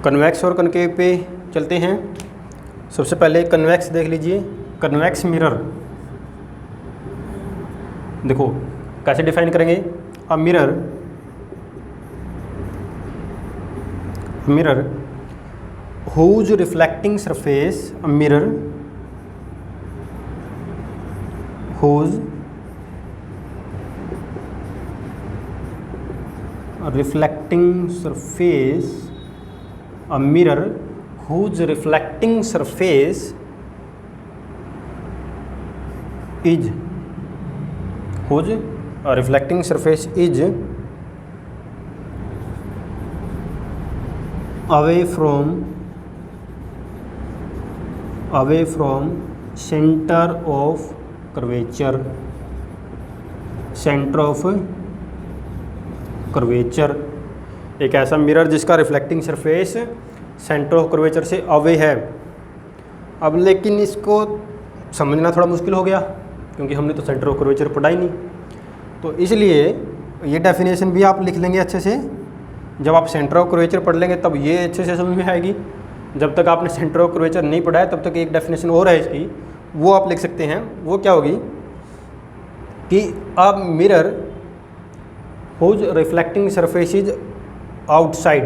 Convex और concave पे चलते हैं। सबसे पहले कन्वेक्स देख लीजिए। कन्वेक्स मिरर देखो कैसे डिफाइन करेंगे। A mirror whose reflecting surface a mirror whose reflecting surface a mirror whose reflecting surface is whose reflecting surface is away from center of curvature, centre of curvature. एक ऐसा mirror जिसका reflecting surface centre of curvature से away है। अब लेकिन इसको समझना थोड़ा मुश्किल हो गया क्योंकि हमने तो सेंटर ऑफ कर्वेचर पढ़ा ही नहीं, तो इसलिए ये डेफिनेशन भी आप लिख लेंगे अच्छे से। जब आप सेंटर ऑफ कर्वेचर पढ़ लेंगे तब ये अच्छे से समझ में आएगी। जब तक आपने सेंटर ऑफ कर्वेचर नहीं पढ़ा है तब तक एक डेफिनेशन और है इसकी, वो आप लिख सकते हैं। वो क्या होगी कि अब mirror whose reflecting surface is outside,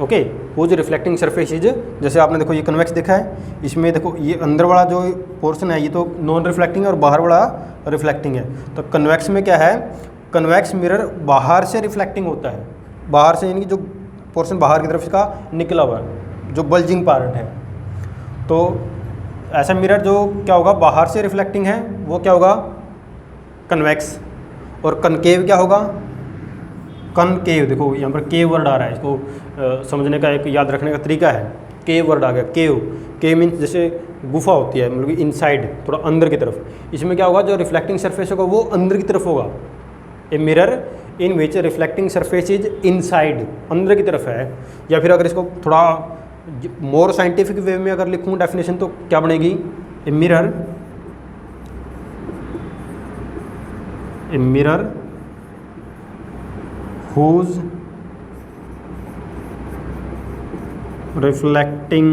okay, whose reflecting surface is, जैसे आपने देखो ये कन्वेक्स देखा है, इसमें देखो ये अंदर वाला जो पोर्शन है ये तो नॉन रिफ्लेक्टिंग है और बाहर वाला रिफ्लेक्टिंग है। तो कन्वेक्स में क्या है, कन्वेक्स मिरर बाहर से रिफ्लेक्टिंग होता है, बाहर से यानी कि जो पोर्शन बाहर की तरफ का निकला हुआ है, जो बल्जिंग पार्ट है। तो ऐसा मिरर जो क्या होगा बाहर से रिफ्लेक्टिंग है वो क्या होगा कन्वेक्स। और कनकेव क्या होगा, कनकेव। देखो यहाँ पर केव वर्ड आ रहा है, इसको समझने का एक याद रखने का तरीका है। केव वर्ड आ गया, केव मीन्स जैसे गुफा होती है, मतलब कि इनसाइड, थोड़ा अंदर की तरफ। इसमें क्या होगा जो रिफ्लेक्टिंग सरफेस होगा वो अंदर की तरफ होगा। A mirror in which reflecting surface is inside, अंदर की तरफ है। या फिर अगर इसको थोड़ा मोर साइंटिफिक वे में अगर लिखूँ डेफिनेशन तो क्या बनेगी, a mirror whose reflecting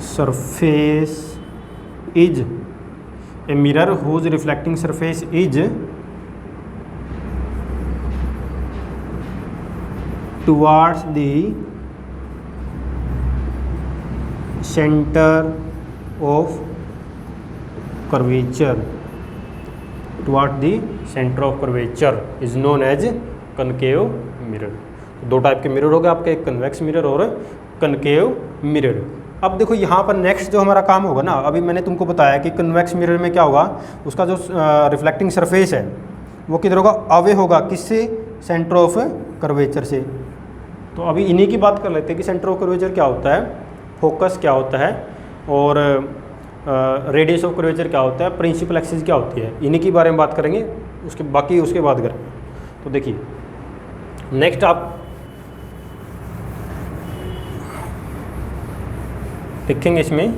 surface is a mirror whose reflecting surface is towards the center of curvature, towards the center of curvature is known as concave mirror। दो type के mirror हो गए आपके, एक कन्वेक्स मिरर और concave mirror. अब देखो यहाँ पर नेक्स्ट जो हमारा काम होगा ना, अभी मैंने तुमको बताया कि कन्वेक्स मिरर में क्या होगा, उसका जो रिफ्लेक्टिंग सरफेस है वो किधर होगा, अवे होगा, किससे, सेंटर ऑफ कर्वेचर से। तो अभी इन्हीं की बात कर लेते हैं कि सेंटर ऑफ कर्वेचर क्या होता है, फोकस क्या होता है, और रेडियस ऑफ कर्वेचर क्या होता है, प्रिंसिपल एक्सिस क्या होती है, इन्हीं के बारे में बात करेंगे। उसके बाद करें तो देखिए नेक्स्ट आप लिखेंगे इसमें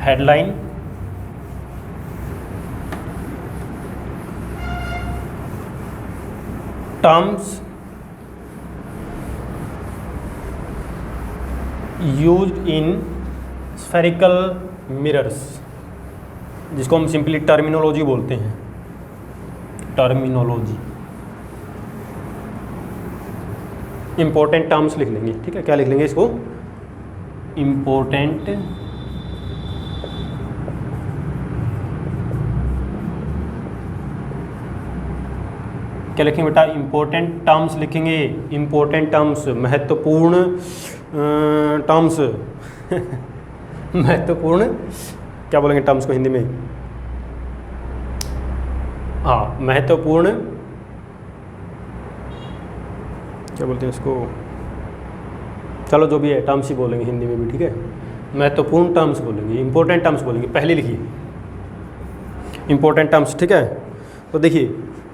headline, terms used in spherical mirrors, जिसको हम सिंपली टर्मिनोलॉजी बोलते हैं, टर्मिनोलॉजी। इंपॉर्टेंट टर्म्स लिख लेंगे, ठीक है। क्या लिख लेंगे इसको, इंपॉर्टेंट क्या लिखेंगे बेटा, इंपॉर्टेंट टर्म्स लिखेंगे। इंपॉर्टेंट टर्म्स, महत्वपूर्ण टर्म्स महत्वपूर्ण क्या बोलेंगे टर्म्स को हिंदी में, हाँ महत्वपूर्ण, क्या बोलते हैं इसको, चलो जो भी है टर्म्स ही बोलेंगे हिंदी में भी, ठीक है। महत्वपूर्ण टर्म्स बोलेंगे, इंपॉर्टेंट टर्म्स बोलेंगे। पहले लिखिए इंपॉर्टेंट टर्म्स, ठीक है। तो देखिए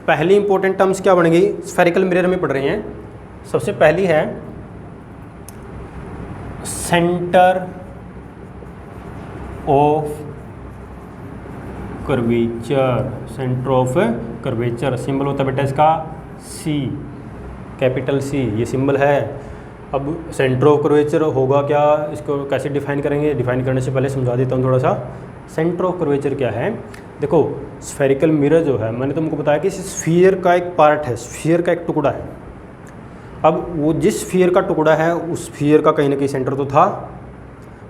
पहली इंपॉर्टेंट टर्म्स क्या बनेगी, स्फेरिकल मिरर में पढ़ रहे हैं। सबसे पहली है centre of curvature, centre of curvature. Symbol होता है बेटा इसका C, कैपिटल सी ये सिंबल है। अब सेंटर ऑफ कर्वेचर होगा क्या, इसको कैसे डिफाइन करेंगे, डिफाइन करने से पहले समझा देता हूँ थोड़ा सा। सेंटर ऑफ कर्वेचर क्या है, देखो स्फेरिकल मिरर जो है मैंने तुमको बताया कि स्फीयर का एक पार्ट है, स्फीयर का एक टुकड़ा है। अब वो जिस स्फीयर का टुकड़ा है उस स्फीयर का कहीं ना कहीं सेंटर तो था,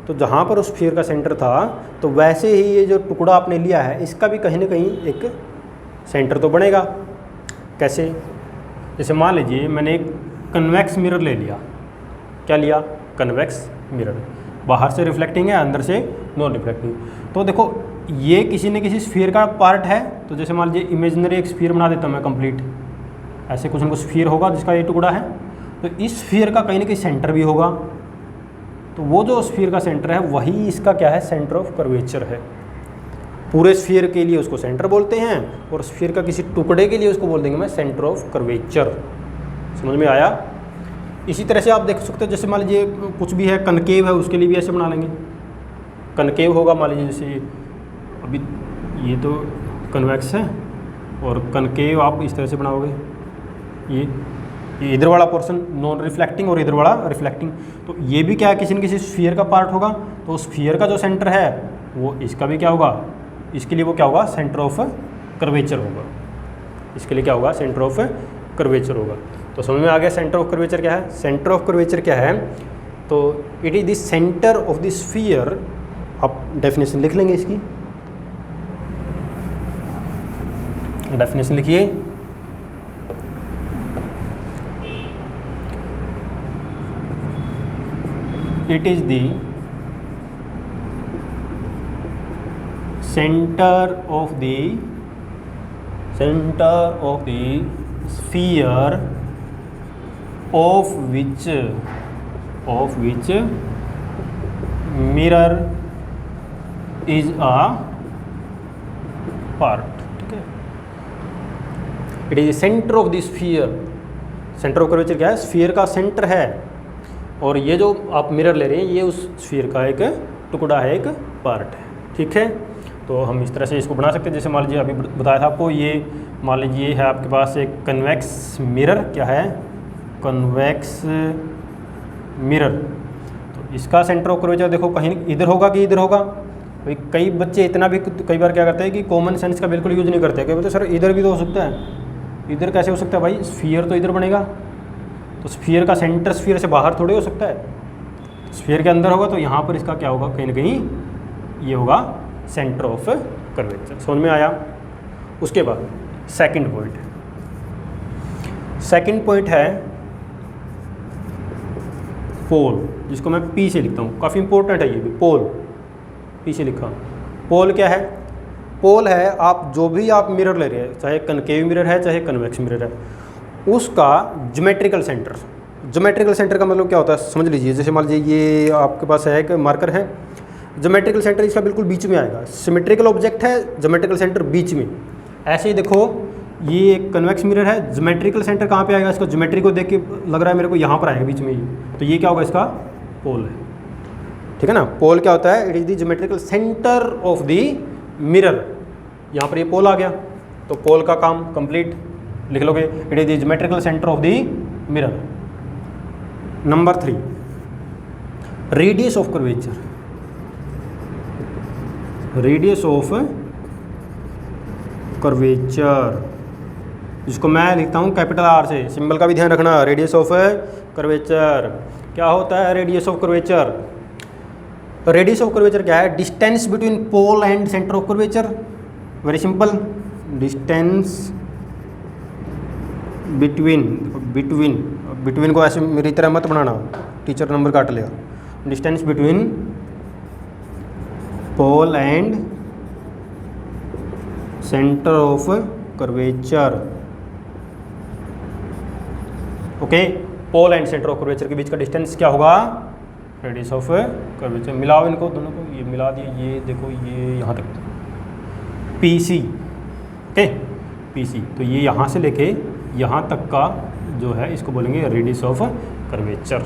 तो जहाँ पर उस स्फीयर का सेंटर था तो वैसे ही ये जो टुकड़ा आपने लिया है इसका भी कहीं ना कहीं एक सेंटर तो बनेगा। कैसे, जैसे मान लीजिए मैंने एक कन्वेक्स मिरर ले लिया, क्या लिया, कन्वेक्स मिरर, बाहर से रिफ्लेक्टिंग है अंदर से नॉन रिफ्लेक्टिंग। तो देखो ये किसी न किसी स्फीयर का पार्ट है, तो जैसे मान लीजिए इमेजिनरी एक स्फीयर बना देता हूँ मैं कंप्लीट, ऐसे कुछ न कुछ स्फीयर होगा जिसका ये टुकड़ा है, तो इस स्फीयर का कहीं ना कहीं सेंटर भी होगा, तो वो जो स्फीयर का सेंटर है वही इसका क्या है, सेंटर ऑफ कर्वेचर है। पूरे स्फीयर के लिए उसको सेंटर बोलते हैं और स्फीयर का किसी टुकड़े के लिए उसको बोल देंगे मैं सेंटर ऑफ कर्वेचर। समझ में आया। इसी तरह से आप देख सकते हो, जैसे मान लीजिए कुछ भी है कनकेव है, उसके लिए भी ऐसे बना लेंगे। कनकेव होगा मान लीजिए, जैसे अभी ये तो कन्वेक्स है और कनकेव आप इस तरह से बनाओगे, ये इधर वाला पोर्शन नॉन रिफ्लेक्टिंग और इधर वाला रिफ्लेक्टिंग, तो ये भी क्या है, किसी न किसी स्फीयर का पार्ट होगा। तो स्फीयर का जो सेंटर है वो इसका भी क्या होगा, इसके लिए वो क्या होगा, सेंटर ऑफ कर्वेचर होगा। इसके लिए क्या होगा, सेंटर ऑफ कर्वेचर होगा। तो समझ में आ गया सेंटर ऑफ कर्वेचर क्या है। सेंटर ऑफ कर्वेचर क्या है, तो it is the centre of the sphere. आप डेफिनेशन लिख लेंगे इसकी, डेफिनेशन लिखिए, it is the centre of the sphere of which mirror is a part. ठीक है, it is centre of the sphere. Centre of curvature क्या है, sphere का सेंटर है, और ये जो आप मिरर ले रहे हैं ये उस स्फीयर का एक टुकड़ा है, एक पार्ट है। ठीक है, तो हम इस तरह से इसको बना सकते हैं। जैसे मान लीजिए अभी बताया था आपको, ये मान लीजिए है आपके पास एक कन्वेक्स मिरर, क्या है, कन्वेक्स मिरर। तो इसका सेंटर ऑफ कर्वेचर देखो कहीं इधर होगा कि इधर होगा। भाई कई बच्चे इतना भी कई बार क्या करते हैं कि कॉमन सेंस का बिल्कुल यूज़ नहीं करते, कई बोलते सर इधर भी तो हो सकता है, इधर कैसे हो सकता है, भाई स्फीयर तो इधर बनेगा, तो स्फीयर का सेंटर स्फीयर से बाहर थोड़े हो सकता है, स्फीयर के अंदर होगा, तो यहाँ पर इसका क्या होगा, कहीं ना कहीं ये होगा सेंटर ऑफ कर्वेचर। समझ में आया। उसके बाद सेकंड पॉइंट है पोल, जिसको मैं पी से लिखता हूँ, काफ़ी इंपॉर्टेंट है ये भी, पोल पी से लिखा। पोल क्या है, पोल है आप जो भी आप मिरर ले रहे हैं, चाहे कनकेव मिरर है चाहे कन्वेक्स मिरर है, उसका ज्योमेट्रिकल सेंटर। ज्योमेट्रिकल सेंटर का मतलब क्या होता है, समझ लीजिए। जैसे मान लीजिए ये आपके पास है एक मार्कर है, ज्योमेट्रिकल सेंटर इसका बिल्कुल बीच में आएगा। सिमेट्रिकल ऑब्जेक्ट है, ज्योमेट्रिकल सेंटर बीच में। ऐसे ही देखो ये एक कन्वेक्स मिरर है, ज्योमेट्रिकल सेंटर कहाँ पे आएगा, इसका ज्योमेट्री को देख के लग रहा है मेरे को यहाँ पर आएगा बीच में ही, तो ये क्या होगा, इसका पोल है। ठीक है ना, पोल क्या होता है, it is the geometrical centre of the mirror. यहाँ पर ये पोल आ गया, तो पोल का काम कंप्लीट, लिख लोगे, it is the geometrical centre of the mirror. Number 3, radius of curvature. Radius of curvature, जिसको मैं लिखता हूँ कैपिटल आर से, सिंबल का भी ध्यान रखना। रेडियस ऑफ कर्वेचर क्या होता है, radius of curvature. Radius of curvature क्या है, distance between pole and centre of curvature. Very simple, distance between को ऐसे मेरी तरह मत बनाना, टीचर नंबर काट लेगा। Distance between pole and centre of curvature. Okay, pole and centre of curvature के बीच का डिस्टेंस क्या होगा, रेडियस ऑफ कर्वेचर। मिलाओ इनको दोनों को, ये मिला दिए, ये देखो ये यहाँ तक PC। ओके, PC, तो ये यहाँ से लेके यहाँ तक का जो है इसको बोलेंगे रेडियस ऑफ कर्वेचर।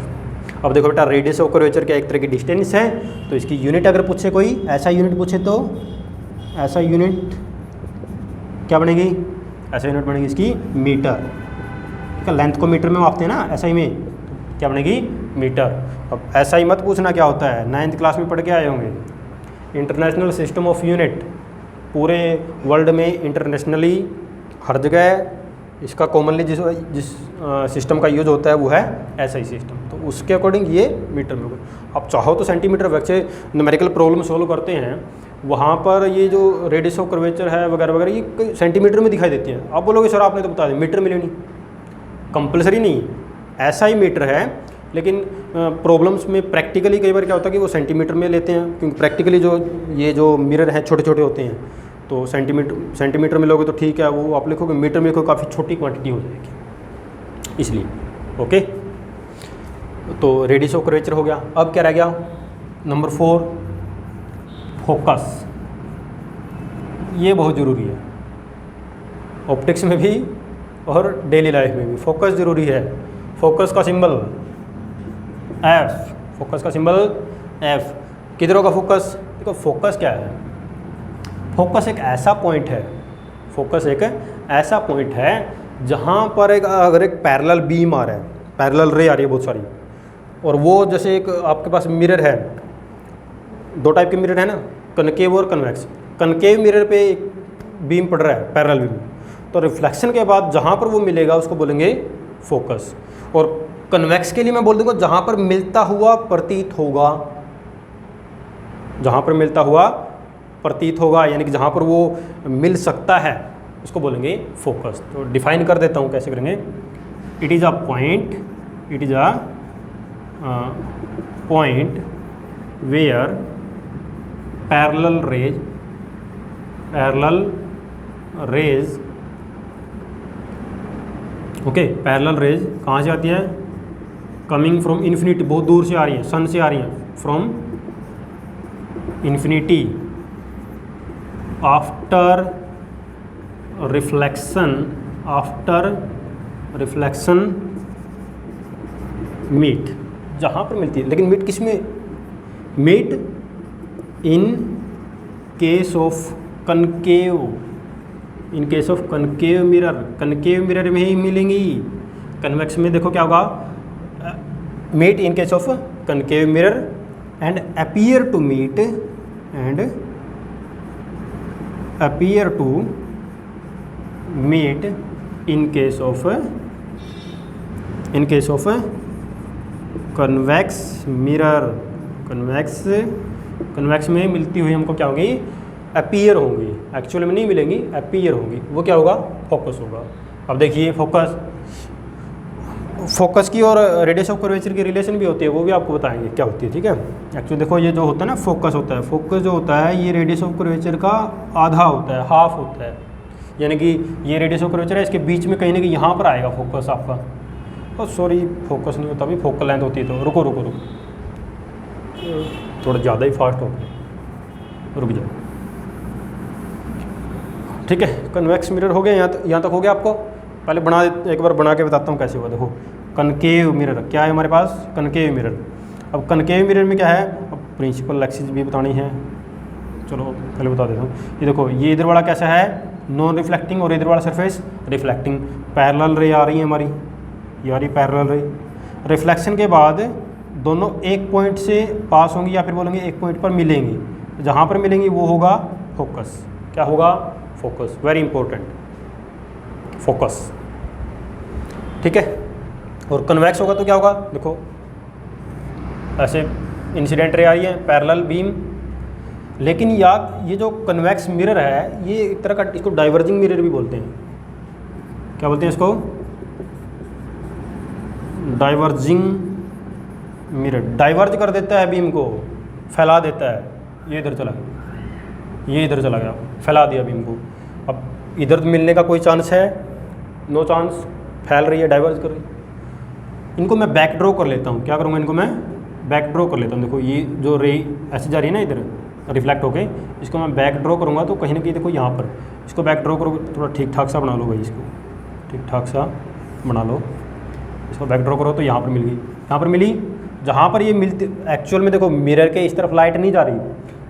अब देखो बेटा, रेडियस ऑफ कर्वेचर क्या एक तरह की डिस्टेंस है, तो इसकी यूनिट अगर पूछे कोई, ऐसा यूनिट पूछे तो ऐसा यूनिट क्या बनेगी, ऐसा यूनिट बनेगी इसकी मीटर। ठीक इसका लेंथ को मीटर में मापते हैं ना एसआई में, तो क्या बनेगी मीटर। अब एसआई मत पूछना क्या होता है, 9th क्लास में पढ़ के आए होंगे। इंटरनेशनल सिस्टम ऑफ यूनिट, पूरे वर्ल्ड में इंटरनेशनली हर जगह इसका कॉमनली जिस सिस्टम का यूज होता है वो है एसआई सिस्टम, तो उसके अकॉर्डिंग ये मीटर में होगा। आप चाहो तो सेंटीमीटर, वैसे न्यूमेरिकल प्रॉब्लम सॉल्व करते हैं वहाँ पर ये जो रेडियस ऑफ कर्वेचर है वगैरह वगैरह ये सेंटीमीटर में दिखाई देती है। आप बोलोगे सर आपने तो बता दिया मीटर में, नहीं कंपलसरी नहीं, ऐसा ही मीटर है, लेकिन प्रॉब्लम्स में प्रैक्टिकली कई बार क्या होता है कि वो सेंटीमीटर में लेते हैं, क्योंकि प्रैक्टिकली ये जो मिरर हैं छोटे छोटे होते हैं, तो सेंटीमीटर में लोगे तो ठीक है, वो आप लिखोगे मीटर में लिखोगे काफ़ी छोटी क्वांटिटी हो जाएगी इसलिए। ओके, तो रेडियस ऑफ कर्वेचर हो गया। अब क्या रह गया, नंबर 4 फोकस। ये बहुत ज़रूरी है, ऑप्टिक्स में भी और डेली लाइफ में भी फोकस ज़रूरी है। फोकस का सिंबल F, फोकस का सिंबल F। किधर होगा फोकस, देखो फोकस क्या है, फोकस एक ऐसा पॉइंट है, फोकस एक ऐसा पॉइंट है जहाँ पर अगर एक पैरेलल बीम आ रहा है, पैरेलल रे आ रही है बहुत सारी, और वो जैसे एक आपके पास मिरर है, 2 टाइप के मिरर है ना, कनकेव और कन्वेक्स। कनकेव मिरर पे एक बीम पड़ रहा है, पैरेलल बीम, तो रिफ्लेक्शन के बाद जहाँ पर वो मिलेगा उसको बोलेंगे फोकस। और कन्वेक्स के लिए मैं बोल दूंगा जहाँ पर मिलता हुआ प्रतीत होगा, जहाँ पर मिलता हुआ प्रतीत होगा, यानी कि जहाँ पर वो मिल सकता है उसको बोलेंगे फोकस। तो डिफाइन कर देता हूँ, कैसे करेंगे, it is a point, it is a point where parallel rays okay, parallel rays कहाँ से आती है, कमिंग फ्रॉम इन्फिनिटी, बहुत दूर से आ रही है, सन से आ रही है, from infinity after reflection meet, जहाँ पर मिलती है, लेकिन मीट किस में, meet in case of concave, in case of concave mirror, concave mirror में ही मिलेंगी। कन्वेक्स में देखो क्या होगा, meet in case of concave mirror and appear to meet in case of convex mirror. Convex में मिलती हुई हमको क्या होगी, अपीयर होंगी, एक्चुअल में नहीं मिलेंगी, अपीयर होंगी, वो क्या होगा, फोकस होगा। अब देखिए फोकस की और रेडियस ऑफ कर्वेचर की रिलेशन भी होती है, वो भी आपको बताएंगे क्या होती है, ठीक है। एक्चुअली देखो ये जो होता है ना फोकस होता है, फोकस जो होता है ये रेडियस ऑफ कर्वेचर का आधा होता है, हाफ होता है, यानी कि ये रेडियस ऑफ कर्वेचर है, इसके बीच में कहीं ना कहीं यहाँ पर आएगा फोकस आपका, और सॉरी फोकस नहीं होता, अभी फोकल लेंथ होती है, तो रुको थोड़ा ज़्यादा ही फास्ट हो गया, रुक जाओ, ठीक है। कन्वेक्स मिरर हो गया, यहाँ तक हो गया आपको। पहले एक बार बना के बताता हूँ कैसे हुआ। देखो कनकेव मिरर क्या है हमारे पास, कनकेव मिरर। अब कनकेव मिरर में क्या है, अब प्रिंसिपल एक्सिस भी बतानी है, चलो पहले बता देता हूँ। ये देखो ये इधर वाला कैसा है, नॉन रिफ्लेक्टिंग, और इधर वाला सरफेस रिफ्लेक्टिंग। पैरेलल रे आ रही है हमारी, ये आ रही पैरेलल रे। रिफ्लेक्शन के बाद दोनों एक पॉइंट से पास होंगी, या फिर बोलेंगे एक पॉइंट पर मिलेंगी, जहाँ पर मिलेंगी वो होगा फोकस। क्या होगा, फोकस, वेरी इंपॉर्टेंट, फोकस, ठीक है। और कन्वेक्स होगा तो क्या होगा, देखो ऐसे इंसिडेंट रे आ रही है, पैरेलल बीम, लेकिन याद ये जो कन्वेक्स मिरर है ये एक तरह का, इसको डाइवर्जिंग मिरर भी बोलते हैं। क्या बोलते हैं इसको, डाइवर्जिंग मिरर। डाइवर्ज कर देता है बीम को, फैला देता है, ये इधर चला गया, ये इधर चला गया, फैला दिया बीम को। अब इधर मिलने का कोई चांस है, नो चांस, फैल रही है, डाइवर्ज कर रही है। इनको मैं बैक ड्रॉ कर लेता हूँ, क्या करूँगा, इनको मैं बैक ड्रॉ कर लेता हूँ। देखो ये जो रे ऐसे जा रही है ना इधर रिफ्लेक्ट होके, इसको मैं बैक ड्रॉ करूँगा तो कहीं ना कहीं देखो यहाँ पर इसको बैक ड्रॉ करो, थोड़ा ठीक ठाक सा बना लो भाई, इसको ठीक ठाक सा बना लो, इसको बैक ड्रॉ करो तो यहाँ पर मिल गई, यहाँ पर मिली। जहाँ पर ये मिलती, एक्चुअल में देखो मिरर के इस तरफ लाइट नहीं जा रही,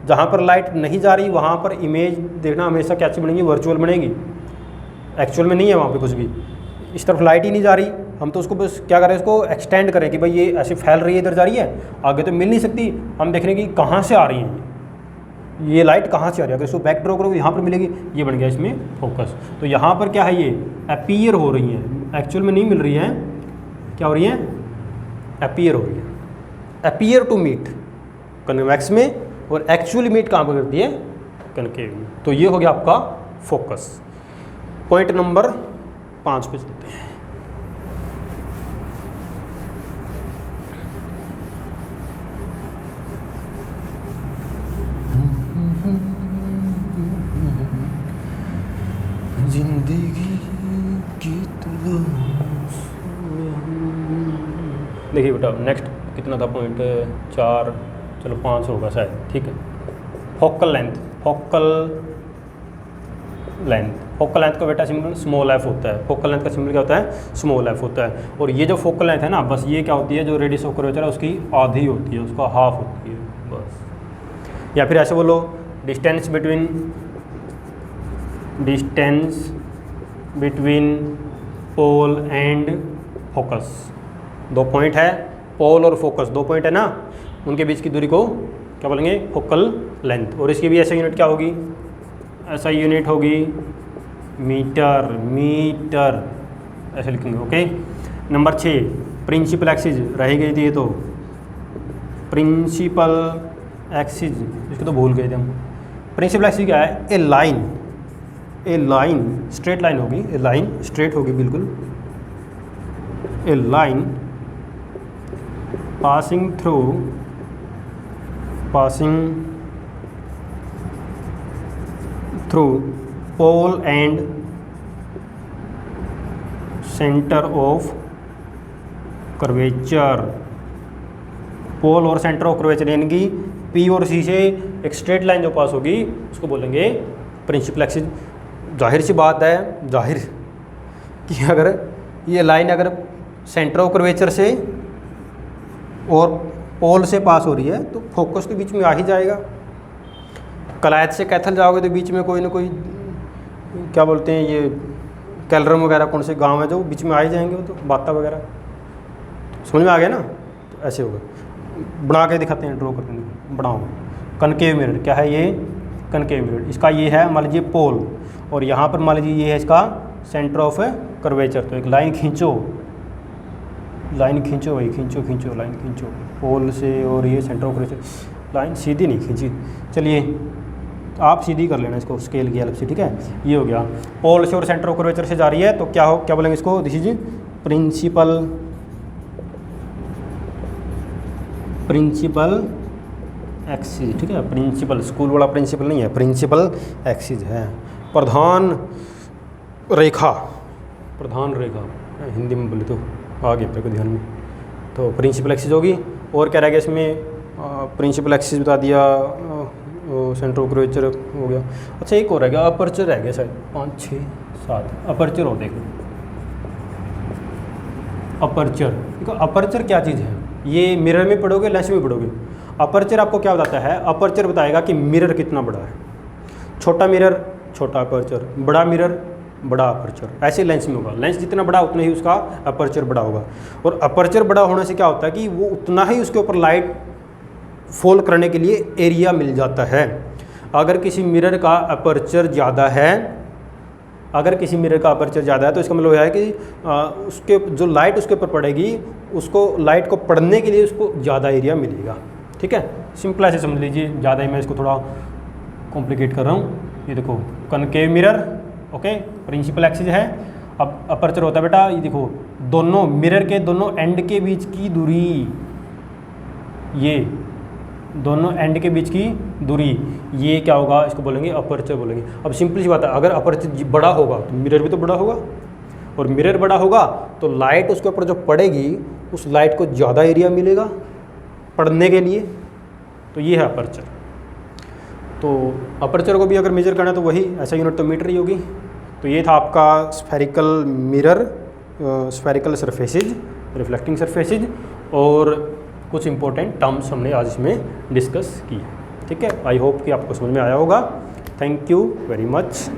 जहाँ पर लाइट नहीं जा रही वहाँ पर इमेज देखना हमेशा कैसी बनेगी, वर्चुअल बनेगी, एक्चुअल में नहीं है वहाँ पे कुछ भी। इस तरफ लाइट ही नहीं जा रही, हम तो उसको बस क्या करें, इसको एक्सटेंड करें कि भाई ये ऐसे फैल रही है, इधर जा रही है, आगे तो मिल नहीं सकती, हम देख रहे हैं कि कहाँ से आ रही है ये लाइट, कहाँ से आ रही है। अगर इसको बैक ड्रॉ करोगे यहाँ पर मिलेगी, ये बन गया इसमें फोकस। तो यहाँ पर क्या है, ये अपीयर हो रही है, एक्चुअल में नहीं मिल रही है, क्या हो रही है, अपीयर हो रही है, अपीयर टू मीट कन्वेक्स में, और एक्चुअली मीट कहाँ पर करती है, कनकेव में। तो ये हो गया आपका फोकस। पॉइंट नंबर 5 पे चलते हैं। जिंदगी की देखिए बेटा, नेक्स्ट कितना था पॉइंट, 4, चलो 5 होगा शायद, ठीक है। फोकल लेंथ, फोकल लेंथ का बेटा सिंबल स्मॉल एफ होता है। फोकल लेंथ का सिंबल क्या होता है, स्मॉल एफ होता है। और ये जो फोकल लेंथ है ना, बस ये क्या होती है, जो रेडियस ऑफ कर्वेचर है उसकी आधी होती है, उसका हाफ होती है बस। या फिर ऐसे बोलो, distance between pole and focus. 2 point है, पोल और फोकस 2 पॉइंट है ना, उनके बीच की दूरी को क्या बोलेंगे, फोकल लेंथ। और इसकी भी ऐसे यूनिट क्या होगी, ऐसा यूनिट होगी मीटर ऐसे लिखेंगे, ओके। नंबर 6 प्रिंसिपल एक्सिस रह गई थी ये, तो प्रिंसिपल एक्सिस इसको तो भूल गए थे हम। प्रिंसिपल एक्सिस क्या है, ए लाइन स्ट्रेट लाइन होगी, ए लाइन स्ट्रेट होगी बिल्कुल, a line passing through pole and centre of curvature. Pole और सेंटर ऑफ कर्वेचर यानी कि पी और सी से एक स्ट्रेट लाइन जो पास होगी उसको बोलेंगे प्रिंसिपल एक्सिस। जाहिर सी बात है, जाहिर कि अगर ये लाइन अगर सेंटर ऑफ कर्वेचर से और पोल से पास हो रही है तो फोकस तो बीच में आ ही जाएगा। कलायत से कैथल जाओगे तो बीच में कोई ना कोई क्या बोलते हैं, ये कैलरम वगैरह कौन से गांव है जो बीच में आ ही जाएंगे, वो तो बाता वगैरह, समझ में आ गया ना। तो ऐसे होगा, बना के दिखाते हैं, ड्रॉ करते हैं, बनाओ। कनकेव मिरर क्या है, ये कनकेव मिरर, इसका ये है मान लीजिए पोल, और यहाँ पर मान लीजिए ये है इसका सेंटर ऑफ कर्वेचर। तो एक लाइन खींचो भाई, खींचो लाइन खींचो पोल से, और ये सेंटर ऑफ कर्वेचर, लाइन सीधी नहीं खींची, चलिए आप सीधी कर लेना इसको स्केल की हेल्प से, ठीक है। ये हो गया, पोल से और सेंटर ऑफ कर्वेचर से जा रही है, तो क्या बोलेंगे इसको, दिस इज प्रिंसिपल एक्सिस, ठीक है। प्रिंसिपल स्कूल वाला प्रिंसिपल नहीं है, प्रिंसिपल एक्सिस है। प्रधान रेखा हिंदी में बोले तो आ गया अपने को ध्यान में। तो प्रिंसिपल एक्सिस होगी, और क्या रह गया इसमें, प्रिंसिपल एक्सिस बता दिया, सेंटर ऑफ कर्वेचर हो गया। अच्छा एक और रह गया, अपर्चर रह गया शायद, 5, 6, 7 अपर्चर। और देखो अपर्चर, देखो अपर्चर क्या चीज़ है, ये मिरर में पढ़ोगे, लेंस में पढ़ोगे। अपर्चर आपको क्या बताता है, अपर्चर बताएगा कि मिरर कितना बड़ा है। छोटा मिरर छोटा अपर्चर, बड़ा मिरर बड़ा अपर्चर, ऐसे लेंस में होगा। लेंस जितना बड़ा उतना ही उसका अपर्चर बड़ा होगा। और अपर्चर बड़ा होने से क्या होता है कि वो उतना ही उसके ऊपर लाइट फॉल करने के लिए एरिया मिल जाता है। अगर किसी मिरर का अपर्चर ज़्यादा है, तो इसका मतलब है कि उसके जो लाइट उसके ऊपर पड़ेगी, उसको लाइट को पड़ने के लिए उसको ज़्यादा एरिया मिलेगा, ठीक है। सिंपल ऐसे समझ लीजिए, ज़्यादा ही मैं इसको थोड़ा कॉम्प्लिकेट कर रहा हूँ। ये देखो concave mirror, okay, principal axis है। अब अपर्चर होता है बेटा, ये देखो दोनों मिरर के दोनों एंड के बीच की दूरी, ये दोनों एंड के बीच की दूरी, ये क्या होगा, इसको बोलेंगे अपर्चर बोलेंगे। अब सिंपल सी बात है, अगर अपर्चर बड़ा होगा तो मिरर भी तो बड़ा होगा, और मिरर बड़ा होगा तो लाइट उसके ऊपर जो पड़ेगी उस लाइट को ज़्यादा एरिया मिलेगा पड़ने के लिए। तो ये है अपर्चर। तो अपर्चर को भी अगर मेजर करना है तो वही ऐसा यूनिट तो मीटर ही होगी। तो ये था आपका spherical mirror, spherical surfaces, reflecting surfaces, और कुछ इंपॉर्टेंट टर्म्स हमने आज इसमें डिस्कस किए, ठीक है। आई होप कि आपको समझ में आया होगा। Thank you very much.